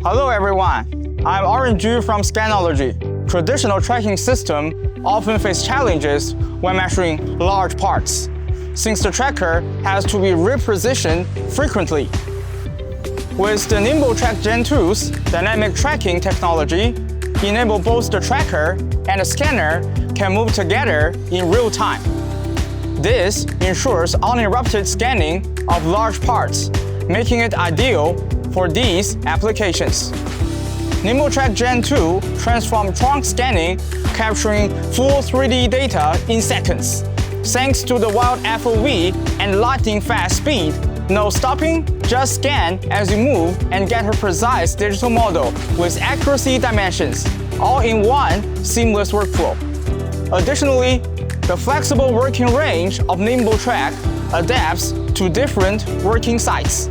Hello everyone, I'm Orange from Scanology. Traditional tracking systems often face challenges when measuring large parts, since the tracker has to be repositioned frequently. With the NimbleTrack Gen2's dynamic tracking technology, enable both the tracker and the scanner can move together in real time. This ensures uninterrupted scanning of large parts, making it ideal for these applications. NimbleTrack Gen2 transforms trunk scanning, capturing full 3D data in seconds. Thanks to the wild FOV and lightning-fast speed, no stopping, just scan as you move and get a precise digital model with accuracy dimensions, all in one seamless workflow. Additionally, the flexible working range of NimbleTrack adapts to different working sites.